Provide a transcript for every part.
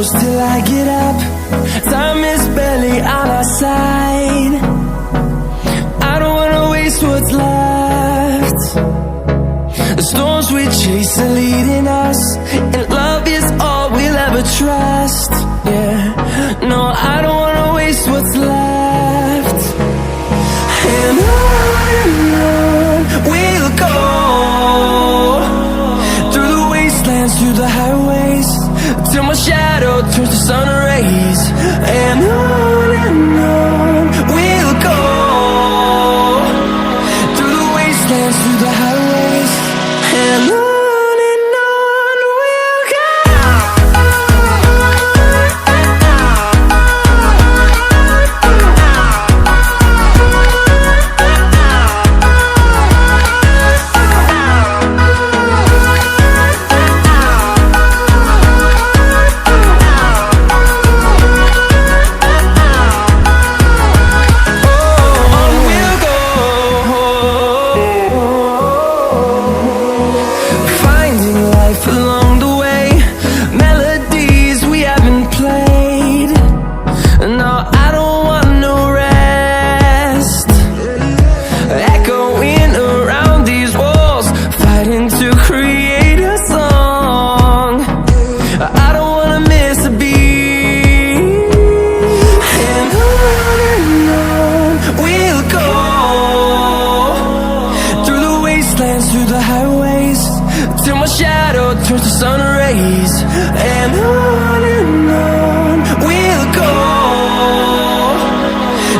close till I get up. Time is barely on our side. I don't wanna waste what's left. The storms we chase are leading us, and love is all we'll ever trust. Yeah, no, I don't wanna waste what's left. And on we'll go, through the wastelands, through the highways, till my shadow turns to sun rays. And on we'll go, through the wastelands, through the highways, and on we'll go. Through the highways, till my shadow turns to sun rays. And on we'll go,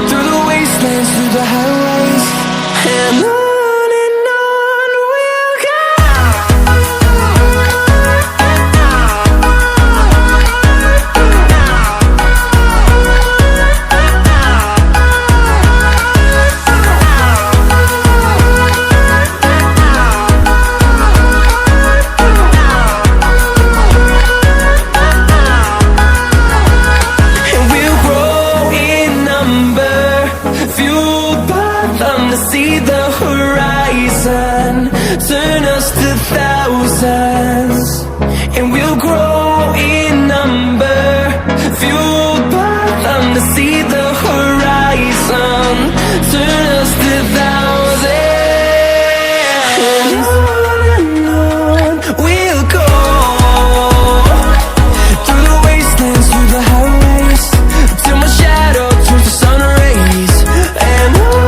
through the wastelands, through the highways, and on we'll go. See the horizon, turn us to thousands, and we'll grow in number, fueled by them. To see the horizon, turn us to thousands, and on we'll go, through the wastelands, through the highways, till my shadow turns to sun rays. And on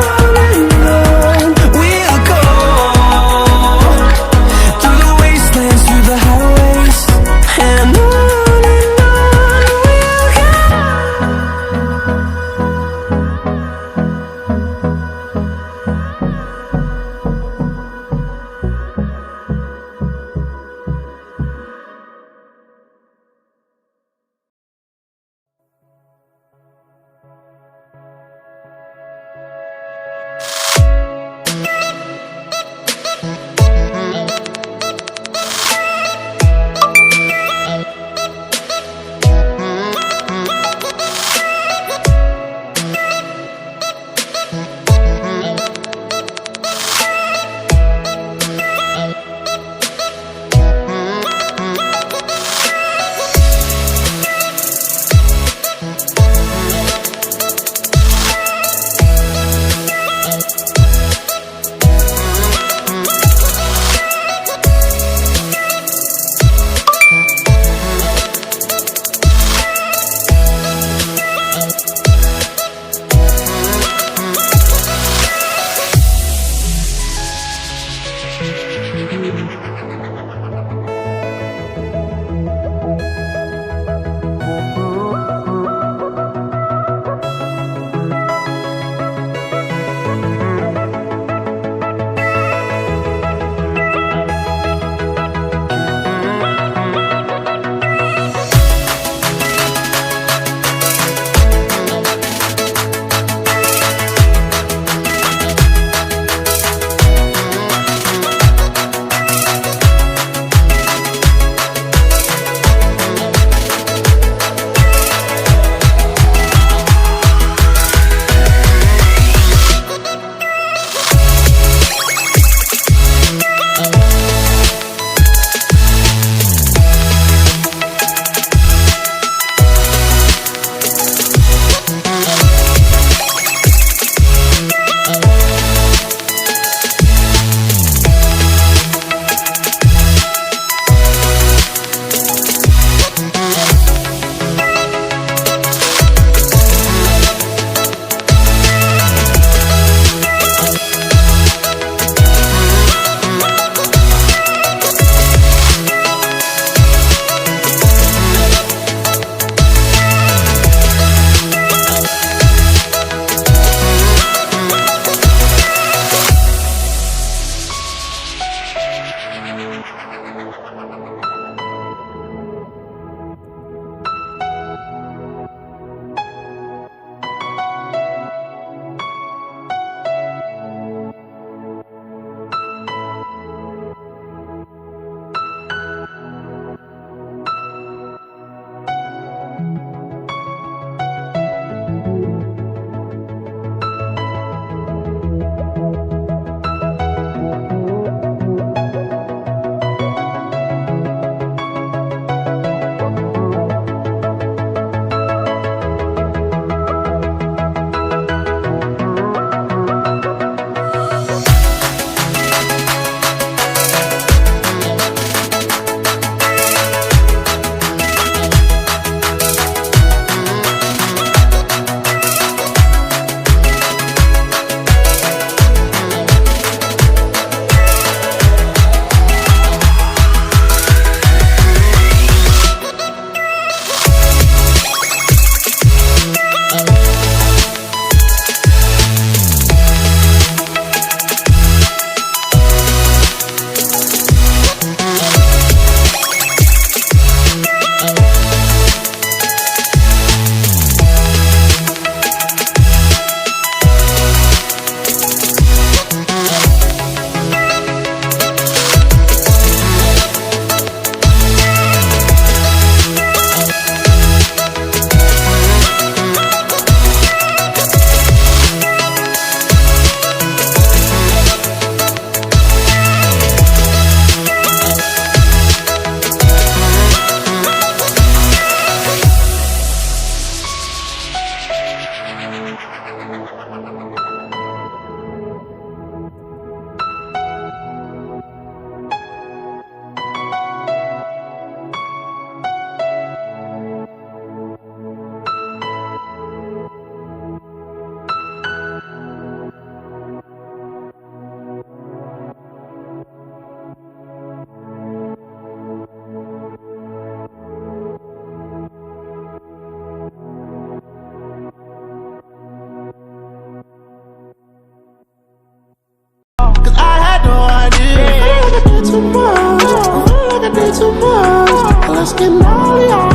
asking all y'all.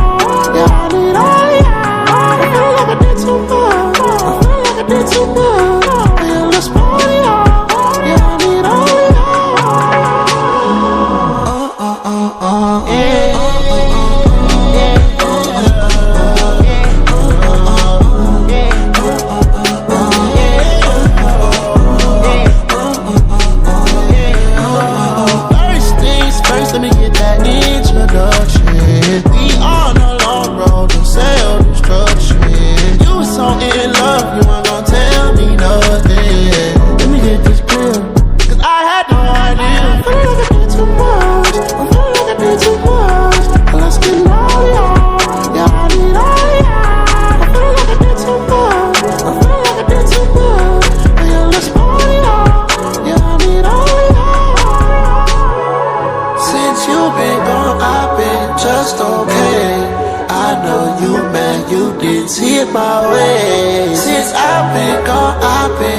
Yeah, I need all y'all. I feel like I did too much. I feel like I did too much. Yeah, let's party, y'all. Yeah, I need all y'all. Yeah. First, let me get that introduction. We on a long road to self-destruction. You was so in love, you weren't gon' tell me nothing. Let me get this clear, cause I had no idea. I feel like I did too much. I feel like I did too much. Let's get all y'all. Yeah, I need all y'all. I feel like I did too much. I feel like I did too much. Yeah, let's party, y'all. Yeah, I need all y'all. Since you been gone, I've been just okay. I know you mad, you didn't see it my way. Since I've been gone, I've been